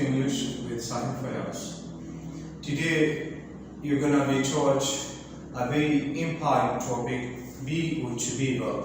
English with Sahib Fayaz. Today you're gonna be taught a very important topic, be or to be verb.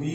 be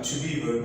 to be verb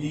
be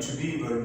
to be verb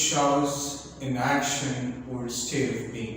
shows in action or state of being।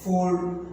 4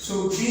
so be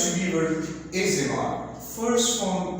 to be verb is imar, first form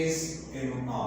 is imar,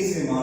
is imar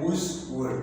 was verb,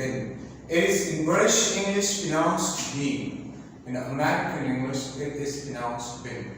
been। It is in British English pronounced being, in American English it is pronounced been।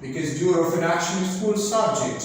because doer of an action is called subject,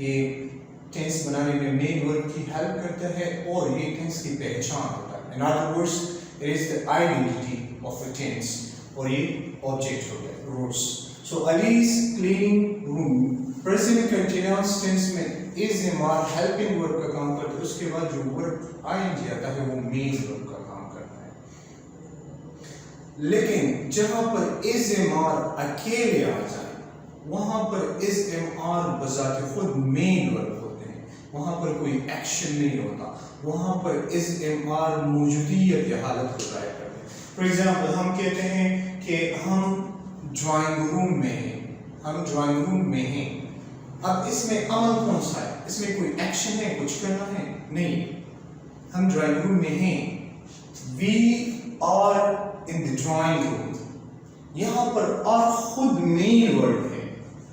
یہ tennis بنانے میں مین ورب کی help کرتا ہے اور یہ tennis کی پہچان ہوتا ہے. In other words, it is the identity of a tense اور یہ object ہوتا ہے roots. So Ali is cleaning room. Present continuous tense میں is مار helping verb کا کام کرتا ہے. اس کے بعد جو verb ing آتا ہے وہ main verb کا کام کرتا ہے. لیکن جہاں پر is مار اکیلے آ جائے وہاں پر is مار بذات خود main verb ہوتے ہیں. وہاں پر کوئی ایکشن نہیں ہوتا. وہاں پر is مار موجودیت یا حالت کو ظاہر کرتے ہیں. فار ایگزامپل ہم کہتے ہیں کہ ہم ڈرائنگ روم میں ہیں. ہم ڈرائنگ روم میں ہیں. اب اس میں عمل کون سا ہے؟ اس میں کوئی ایکشن ہے؟ کچھ کرنا ہے؟ نہیں. ہم ڈرائنگ روم میں ہیں. We are in the drawing room. یہاں پر اور خود مین ورڈ ہے.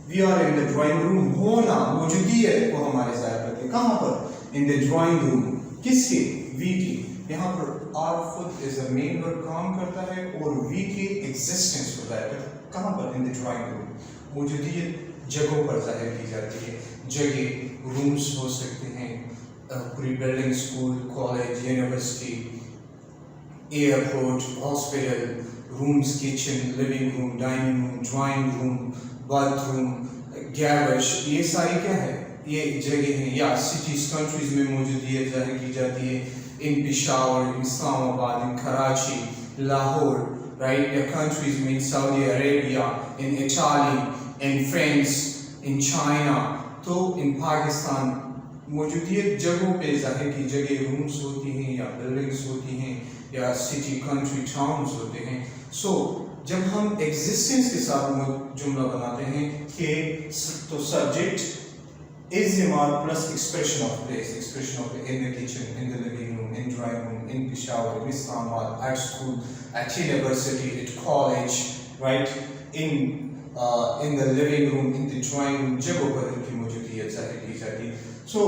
We are in the drawing room. ہونا موجودیت کو ہمارے ظاہر کرتے ہیں. کہاں پر؟ In the drawing room. کس کے؟ We کی. یہاں پر اور خود is a main word کام کرتا ہے اور we کی existence کو ظاہر کرتا ہے. کہاں پر؟ In the drawing room. موجودیت جگہوں پر ظاہر کی جاتی ہے. جگہ رومز ہو سکتے ہیں, پوری building, school, college, university, airport, hospital, rooms, kitchen, living room, dining room, drawing room, bathroom, garage, یہ ساری کیا ہے؟ یہ جگہ ہیں. یا سٹیز, کنٹریز میں موجودیت ظاہر کی جاتی ہے. ان پشاور, ان اسلام آباد, ان کراچی, لاہور, رائٹ, یا کنٹریز میں ان سعودی عربیہ, ان Italy, in France, in China, تو in پاکستان موجودیت جگہوں پہ ظاہر کی جگہ رومز ہوتی ہیں یا بلڈنگز ہوتی ہیں یا سٹی, کنٹری, ٹاؤنز ہوتے ہیں. سو جب ہم ایگزسٹنس کے ساتھ جملہ بناتے ہیں کہ تو سبجیکٹ is مار plus expression of place, expression of in the kitchen, in the living room, in drawing room, in Peshawar, in Islamabad, at school, at university, at college, right, in the living room, in the drawing room, جگہوں پر ان کی موجودیت ظاہر کی جاتی ہے. سو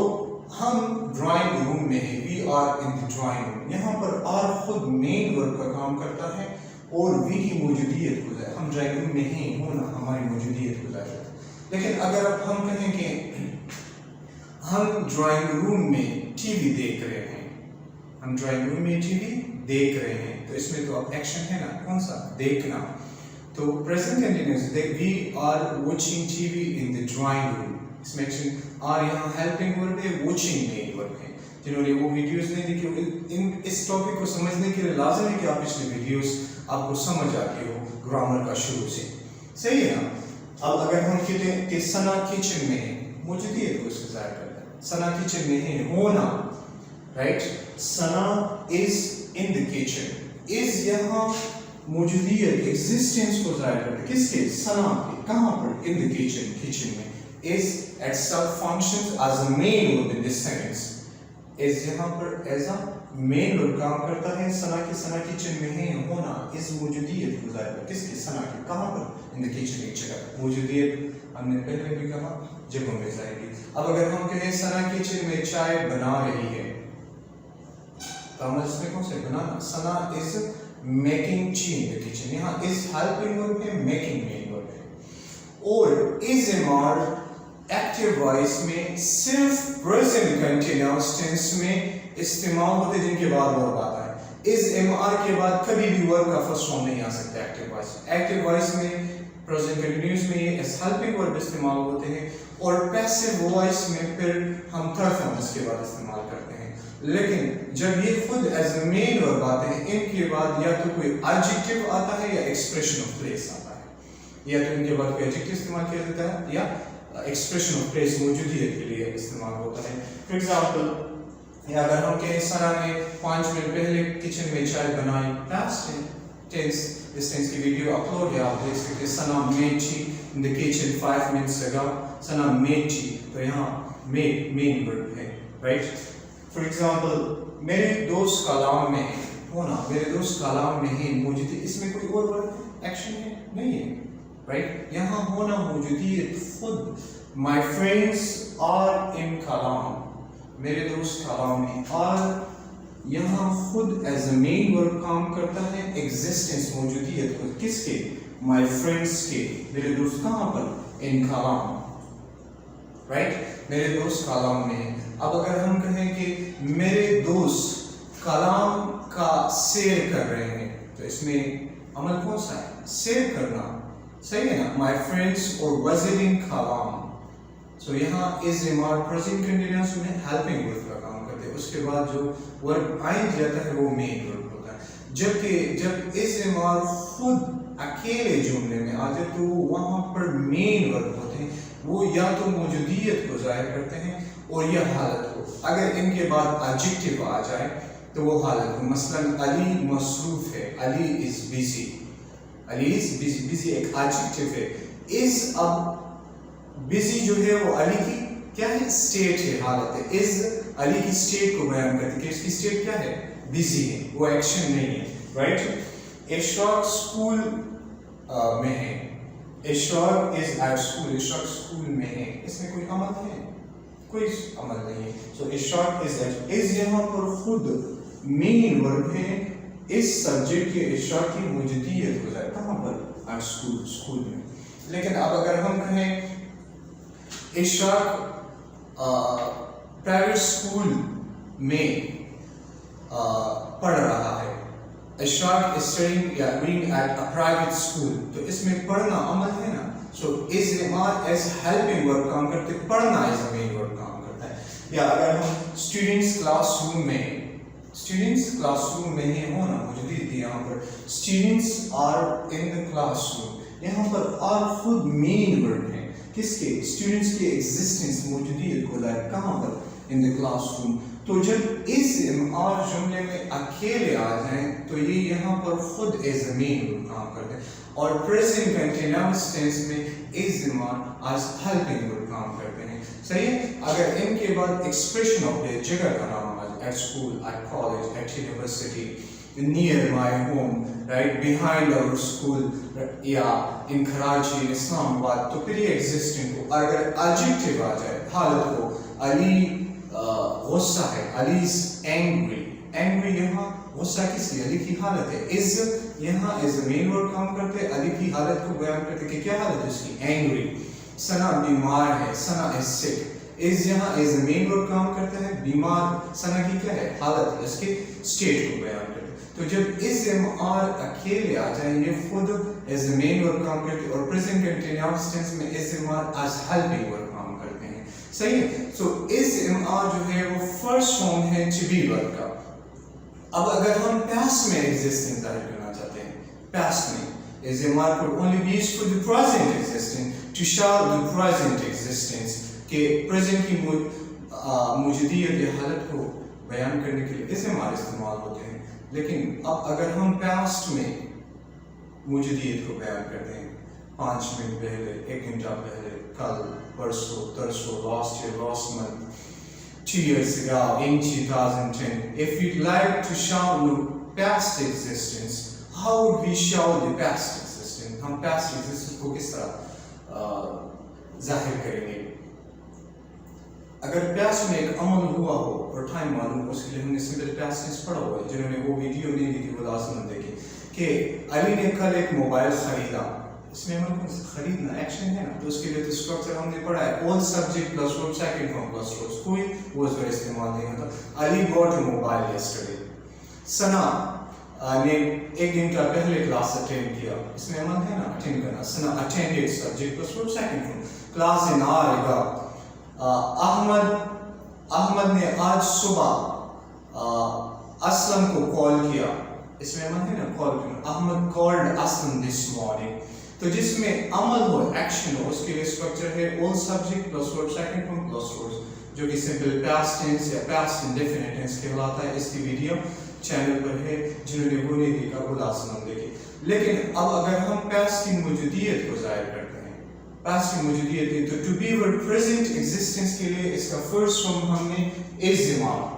ہم drawing room میں ہیں. We are in the drawing room. یہاں پر آر خود مین ورب کا کام کرتا ہے اور وی کی موجودیت کو ظاہر. ہم ڈرائنگ روم میں ہیں, ہونا ہماری موجودیت کو ظاہر کرتا ہے. لیکن اگر اب ہم کہیں کہ ہم ڈرائنگ روم میں ٹی وی دیکھ رہے ہیں, ہم ڈرائنگ روم میں ٹی وی دیکھ رہے ہیں, تو اس میں تو اب ایکشن ہے نا, کون سا؟ دیکھنا. تو present continuous, we are watching TV in the drawing room. اس میں ایکشن آر یہاں helping verb ہے, watching main verb ہے. جنہوں نے وہ ویڈیوز نہیں دیکھی, اس ٹاپک کو سمجھنے کے لیے لازم ہے کہ آپ پچھلی ویڈیوز آپ کو سمجھ آتی ہو گرامر کا شروع سے. صحیح ہے نا؟ اب اگر ہم کہتے ہیں کہ ثنا کچن میں ہے, موجودیت کو اس سے ظاہر کرتا ہے. ثنا کچن میں ہے, ہونا, right. Sana is in the kitchen. is یہاں موجودیت, ایگزسٹنس کو ظاہر کرتے ہیں. کس کے؟ ثنا کے. کہاں پر؟ in the kitchen, kitchen میں. is itself functions as a main verb in this sentence. is یہاں پر as a main verb کام کرتا ہے. ثنا کے, ثنا کچن میں ہے, ہونا is موجودیت کو ظاہر کرتا ہے. کس کے؟ ثنا کے. کہاں پر؟ in the kitchen, ایک جگہ. موجودیت ہم نے پہلے بھی کہا جگہوں میں ظاہر کی. اب اگر ہم کہیں ثنا کچن میں چائے بنا رہی ہے, تو ہم اس میں کون سے بنانا؟ ثنا is making tea in the kitchen. یہاں is helping verb ہے, making main verb ہے. اور is مار ایکٹیو وائس میں صرف present continuous tense میں استعمال ہوتے جن کے بعد verb آتا ہے. is مار کے بعد کبھی بھی verb کا فرسٹ فارم نہیں آ سکتا ایکٹیو وائس. ایکٹیو وائس میں present continuous میں یہ as helping verb استعمال ہوتے ہیں اور passive voice میں پھر ہم third form اس کے بعد استعمال کرتے ہیں. لیکن جب یہ خود ایز اے مین ورب آتے ہیں, ان کے بعد یا تو کوئی ایڈجیکٹو آتا ہے یا ایکسپریشن آف پلیس آتا ہے. یا تو ان کے بعد کوئی ایڈجیکٹو استعمال کیا جاتا ہے یا ایکسپریشن آف پلیس موجودیت کے لیے استعمال ہوتا ہے. فار ایگزامپل, اگر ہم کہیں ثنا نے 5 منٹ پہلے کچن میں چائے بنائی, پاسٹ ٹینس. اس ٹینس کی ویڈیو اپلوڈ ہے, آپ دیکھ سکتے ہیں. ثنا made tea in the kitchen 5 minutes ago. Sana made tea, تو یہاں made مین ورب ہے, رائٹ. فار ایگزامپل, میرے دوست کلام میں ہے, ہونا میرے دوست کلام میں ہے, موجودیت. اس میں کوئی اور ورب ایکشن ہے؟ نہیں ہے, رائٹ. یہاں ہونا موجودیت خود. My friends are in کلام, میرے دوست کلام میں. اور یہاں خود ایز اے مین ورب کام کرتا ہے, ایگزسٹنس موجودیت کو. کس کے؟ My friends کے. میرے دوست کہاں پر؟ in کلام. رائٹ. میرے دوست کالام میں ہیں. اب اگر ہم کہیں کہ میرے دوست کالام کا سیر کر رہے ہیں تو اس میں عمل کون سا ہے؟ سیر کرنا. صحیح ہے نا. مائی فرینڈس اور وزٹنگ کالام. سو یہاں از ریمارک پریزنٹ کنٹینیوس میں ہیلپنگ ورب کا کام کرتے ہیں. اس کے بعد جو ورب آئند جاتا ہے وہ مین ورب ہوتا ہے. جبکہ جب از ریمارک خود اکیلے جملے میں آتے تو وہاں پر مین ورب ہوتے ہیں. وہ یا تو موجودیت کو ظاہر کرتے ہیں اور یا حالت کو. اگر ان کے بعد ایڈجیکٹو آ جائے تو وہ حالت کو. مثلا علی مصروف ہے. علی از بیزی. علی از بیزی. بیزی ایک ایڈجیکٹو ہے. از اب بیزی جو ہے وہ علی کی کیا ہے؟ اسٹیٹ ہے، حالت ہے. از علی کی اسٹیٹ کو بیان کرتی ہے کہ اس کی اسٹیٹ کیا ہے؟ بیزی ہے. وہ ایکشن نہیں ہے. رائٹ. اشراق اسکول میں ہے. اشراق از ایٹ اسکول. اشراق اسکول میں ہے. اس میں کوئی عمل ہے؟ کوئی عمل نہیں ہے. سو اشراق از ایٹ. از یہاں پر خود مین ورب ہے. اس سبجیکٹ کے اشراق کی موجودیت ہو جائے. کہاں پر؟ At school. اسکول میں. لیکن اب اگر ہم کہیں اشراق پرائیویٹ اسکول میں پڑھ رہا ہے. اشراق is studying یا reading at a private school. تو اس میں پڑھنا عمل ہے نا. سو is as helping verb کام کرتے. پڑھنا as a main verb کام کرتا ہے. یا اگر ہم اسٹوڈینٹس کلاس روم میں، اسٹوڈینٹس کلاس روم میں ہی ہونا موجودی تھی یہاں پر. Students are in the classroom. یہاں پر آر خود مین ورڈ ہے. کس کے؟ اسٹوڈینٹس کی ایگزسٹنس موجودیت کو ظاہر. کہاں پر؟ ان دا کلاس روم. تو جب اس اور جملے میں اکیلے آ جائیں تو یہ یہاں پر خود از مین کام کرتے ہیں. اور پریزنٹ کنٹینیوس ٹینس میں از ایز ہیلپنگ ورب کام کرتے ہیں. صحیح ہے. اگر ان کے بعد ایکسپریشن آف ڈے جگہ کا نام آ جائے، at school, at college, at university, near my home, right, behind our school, یا in Karachi, in Islam Abad، تو پھر یہ ایگزسٹنگ کو. اگر ایڈجیکٹو آ جائے حالت کو، علی غصہ ہے. علی از اینگری. اینگری یہاں غصہ کس لیے؟ علی کی حالت ہے. از یہاں از مین ورڈ کام کرتے. علی کی حالت کو بیان کرتے کہ کیا حالت ہے اس کی؟ اینگری. ثنا بیمار ہے. ثنا از سک. از یہاں از مین ورڈ کام کرتا ہے. بیمار ثنا کی کیا ہے؟ حالت ہے. اس کی اسٹیٹ کو بیان کرتے. تو جب از اور اکیلے آ جائیں یہ خود از مین ورڈ کام کرتے اور پریزنٹ کنٹینیوس ٹینس میں از ایز ہیلپنگ ورڈ کام کرتے ہیں. صحیح ہے. سو از جو ہے وہ فرسٹ فارم ہے ٹو بی ورب کا. اب اگر ہم پاسٹ میں ایگزسٹنگ ظاہر کرنا چاہتے ہیں، پاسٹ میں از could only be used for the present existence to show the present existence کہ present کی موجودیت یا حالت کو بیان کرنے کے لیے اس استعمال ہوتے ہیں. لیکن اب اگر ہم پاسٹ میں موجودیت کو بیان کرتے ہیں 5 منٹ پہلے، 1 گھنٹہ پہلے، کل، پرسوں، ترسوں، last year, last month, 2 years ago, in 2010. If we'd like to show the past existence, how would we show the past existence? ہم past existence کو کس طرح ظاہر کریں گے؟ اگر پاسٹ میں ایک عمل ہوا ہو اور ٹائم معلوم ہو، اس کے لیے ہم نے سمپل پاسٹ ٹینس پڑھا ہوا ہے. جنہوں نے وہ ویڈیو نہیں دیکھی وہ لازم دیکھیں کہ علی نے کل ایک موبائل خریدا. اس میں ہم خریدنا ایکشن ہے نا، تو اس کے لیے تو اسٹرکچر ہم نے پڑھا ہے. اول subject plus verb, second form plus ورب. کوئی وہ استعمال نہیں ہوتا. علی گاٹ اے موبائل یسٹرڈے. ثنا نے 1 گھنٹہ پہلے کلاس اٹینڈ کیا. اس میں عمل ہے نا اٹینڈ کرنا. ثنا attended subject plus verb, second form. Class ان آئے گا. احمد نے آج صبح اسلم کو کال کیا. اس میں عمل ہے نا کال کرنا. Ahmed called Aslam this morning. تو جس میں عمل ہو، ایکشن ہو، اس کے لیے اسٹرکچر ہے اول subject plus verb, second form plus ورب، جو کہ سمپل پاسٹ ٹینس یا پاسٹ انڈیفینٹ ٹینس کہلاتا ہے. اس کی ویڈیو چینل پر ہے، جنہوں نے وہ نہیں دیکھا وہ لازم دیکھیں. لیکن اب اگر ہم پاسٹ کی موجودیت کو ظاہر کرتے ہیں، پاسٹ کی موجودیت ہے، تو to be word present existence کے لیے اس کا فرسٹ فارم ہم نے از ایمان.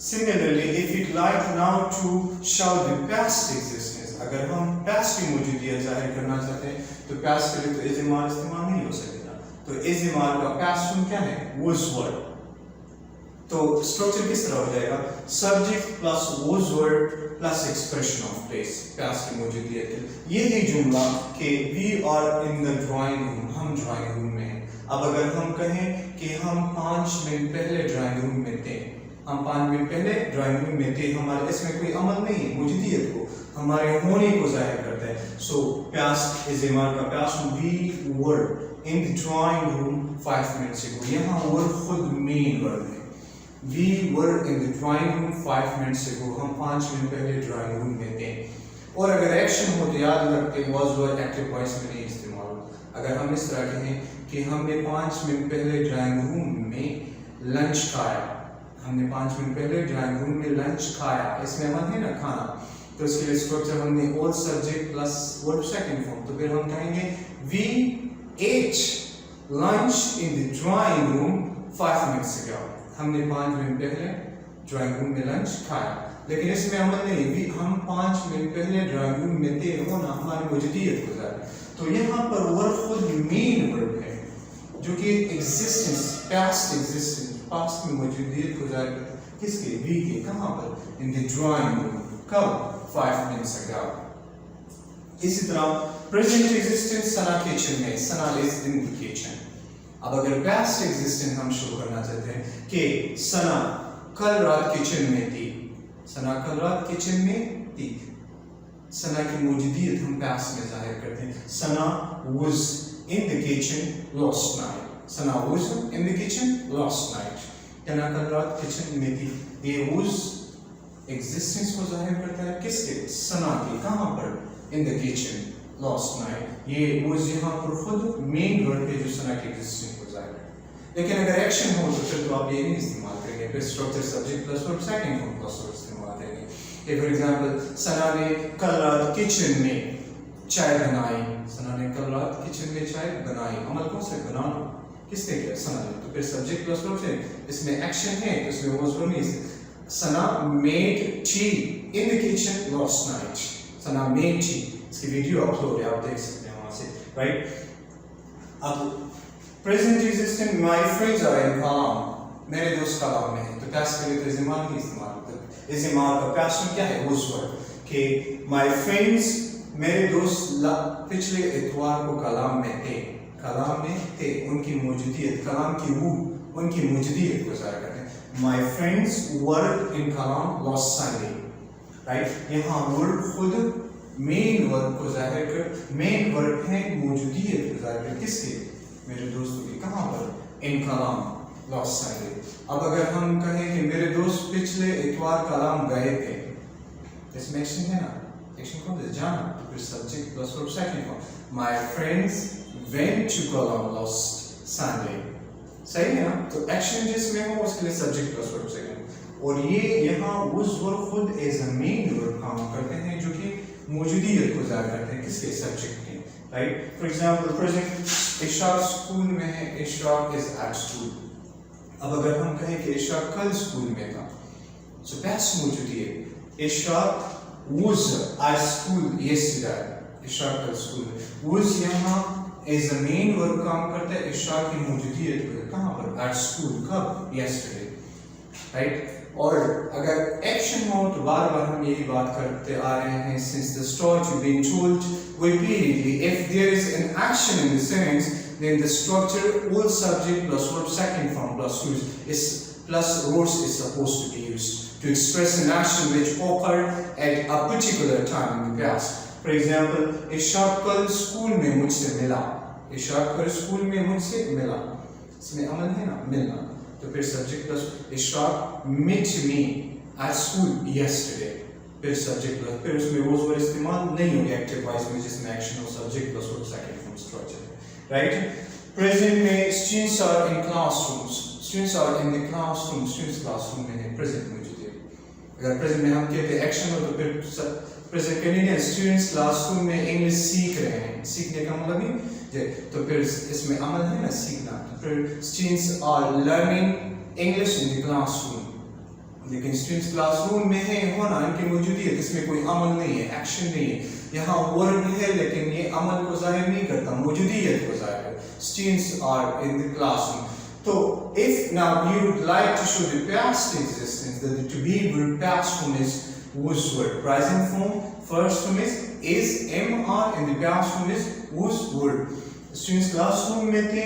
Similarly, if you'd like now to show the past existence, اگر ہم past کی موجودیت ظاہر کرنا چاہتے ہیں تو past کے لیے تو is ایمان استعمال نہیں ہو سکے گا. تو is ایمان کا past form کیا ہے؟ was word. تو اسٹرکچر کس طرح ہو جائے گا؟ Subject plus was word plus expression of place. past کی موجودیت یہی جملہ کہ we are in the drawing room، ہم ڈرائنگ روم میں ہیں. اب اگر ہم کہیں کہ ہم 5 منٹ پہلے ڈرائنگ روم میں تھے، ہم 5 منٹ پہلے ڈرائنگ روم میں تھے، ہمارے اس میں کوئی عمل نہیں ہے، موجودیت کو، ہمارے ہونے کو ظاہر کرتا ہے. سو past is a marker. past we were in the drawing room 5 minutes ago. یہاں were خود مین ورڈ ہے. We were in the drawing room 5 minutes ago. ہم 5 منٹ پہلے ڈرائنگ روم میں تھے. اور اگر ایکشن ہو تو یاد رکھتے was were ایکٹیو وائس میں نہیں استعمال ہوتا. اگر ہم اس طرح کہیں کہ ہم نے 5 منٹ پہلے ڈرائنگ روم میں لنچ کھایا، ہم نے 5 منٹ پہلے ڈرائنگ روم میں لنچ کھایا، اس میں عمل ہے نا کھانا، تو اس کے لیے اسٹرکچر ہم نے all subject plus verb second form. تو پھر ہم کہیں گے we ate lunch in the drawing room 5 minutes ago. ہم نے 5 منٹ پہلے ڈرائنگ روم میں لنچ کھایا، لیکن اس میں عمل نہیں. ہم 5 منٹ پہلے ڈرائنگ روم میں تھے ہونا ہماری موجودیت کو ظاہر. تو یہاں پر ورب خود مین ورب ہے جو کہ ایگزسٹنس، پاسٹ ایگزسٹنس، پاسٹ میں موجودیت کو ظاہر کرتا ہے. کس کے؟ وی کے. کہاں پر؟ ان دی ڈرائنگ روم. کب؟ 5 منٹس اگو. اسی طرح پریزنٹ ایگزسٹنس سنا کچن میں، سنا از ان دی کچن. اب اگر پاسٹ ایگزسٹنس ہم شو کرنا چاہتے ہیں کہ سنا کل رات کچن میں تھی، سنا کل رات کچن میں تھی، سنا کی موجودیت ہم پاسٹ میں ظاہر کرتے ہیں. سنا was in the kitchen last night. سنا was in the kitchen last night. سنا کل رات کچن میں تھی. یہ was ایگزسٹنس کو ظاہر کرتا ہے کس کے؟ سنا کی. کہاں پر؟ in the kitchen last night. یہ was یہاں پر خود مین ورڈ ہے جو سنا کی ایگزسٹنس کو ظاہر کرتا ہے. لیکن اگر ایکشن ہو تو پھر تو آپ یہ نہیں استعمال کریں گے، پھر structure subject plus verb second form plus ورب استعمال کریں گے. کہ فار ایگزامپل سنا نے کل رات کچن میں چائے بنائی. سنا نے کل رات کچن میں چائے بنائی. عمل کون سے؟ بنانا. کس نے کیا؟ سنا نے. تو پھر سبجیکٹ پلس ورب سے اس میں ایکشن ہے تو اس میں واز ورب نہیں. سنا میڈ ٹی ان دی کچن لاسٹ نائٹ. سنا میڈ ٹی. اس کی ویڈیو اپلوڈ ہے، آپ دیکھ سکتے ہیں وہاں سے، رائٹ. اب present existent my friends are in کلام، میرے دوست کلام میں ہیں. تو پاسٹ کے لیے تو زمان کی استعمال ہوتا ہے. اس زمان کا پاسٹ میں کیا ہے؟ was were. کہ my friends میرے دوست پچھلے اتوار کو کلام میں تھے، کلام میں تھے. ان کی موجودیت، کلام کی روح ان کی موجودیت کو ظاہر کرتے ہیں. my friends were in کلام last Sunday. رائٹ. یہاں ورڈ خود مین ورب کو ظاہر کر، مین ورب ہے موجودیت کو ظاہر کر. کس کے؟ میرے دوستوں کی. کہاں پر؟ ان کلام لاسٹ سنڈے. اب اگر ہم کہیں کہ میرے دوست پچھلے اتوار کلام گئے تھے، اس میں ایکشن ہے نا، ایکشن کون ہے؟ جانا. تو پھر subject plus verb second form. My friends went to کلام لاسٹ سنڈے. صحیح ہے نا. تو ایکشن جس میں ہو اس کے لیے سبجیکٹ پلس ورب سیکنڈ. اور یہ یہاں was ورب خود ایز اے مین ورب کام کرتے ہیں جو کہ موجودیت کو ظاہر کرتے ہیں. کس کے؟ سبجیکٹ کے. رائٹ. فار ایگزامپل پریزنٹ اشراق اسکول میں ہے، اشراق از ایٹ اسکول. اب اگر ہم کہیں کہ اشراق کل اسکول میں تھا، سو پاسٹ موجودیت. اشراق was at school yesterday. اشراق کل اسکول میں. was یہاں ایز اے مین ورب کام کرتا ہے اشراق کی موجودیت کو. کہاں پر؟ At school. کب؟ yesterday. رائٹ. اور اگر ایکشن ہو تو بار بار ہم یہی بات کرتے آ رہے ہیں since the start you've been told repeatedly if there is an action in the sentence then the structure all subject plus verb second form plus use is plus roles is supposed to be used to express an action which occurred at a particular time in the past. For example, اشراق کل school میں مجھ سے ملا. اشراق کل school میں مجھ سے ملا. اس میں عمل ہے نا، ملنا. تو پھر سبجیکٹ پلس اشراق met me at school yesterday. پھر سبجیکٹ پلس، پھر اس میں was were استعمال نہیں ہوگی ایکٹیو وائس میں جس میں ایکشن ہو. Subject plus verb second form structure ہے. رائٹ. پریزنٹ میں students are in classrooms. students are in the classroom. students class room میں ہیں. پریزنٹ موجود ہے. اگر پریزنٹ میں ہم کہتے ہیں ایکشن ہو تو پھر پریزنٹ کریں گے اسٹوڈنٹس کلاس روم میں انگلش سیکھ رہے ہیں. سیکھنے کا مطلب نہیں تو پھر اس میں عمل ہے نا سیکھنا. تو پھر students are learning English in the classroom. لیکن اسٹوڈنٹس کلاس روم میں ہیں ہونا ان کی موجودیت، اس میں کوئی عمل نہیں ہے، ایکشن نہیں ہے. یہاں ورڈ ہے لیکن یہ عمل کو ظاہر نہیں کرتا، موجودیت کو ظاہر کرتا. Students are in the classroom. تو if now you would like to show the past existence, the to be verb past form is was were. Present form first form is am are and the past form is was were. Students classroom میں تھے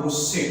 was sick,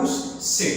was sick,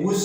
was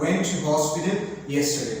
went to hospital yesterday।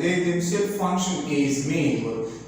they themselves function as main verb,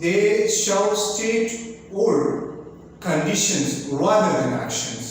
they show state or conditions rather than actions,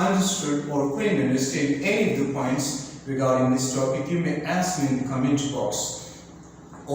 understood or couldn't understand any of the points regarding this topic, you may ask me in the comment box.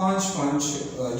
5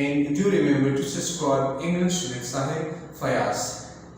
And do remember to subscribe English with Sahib Fayaz,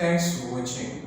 Thanks for watching.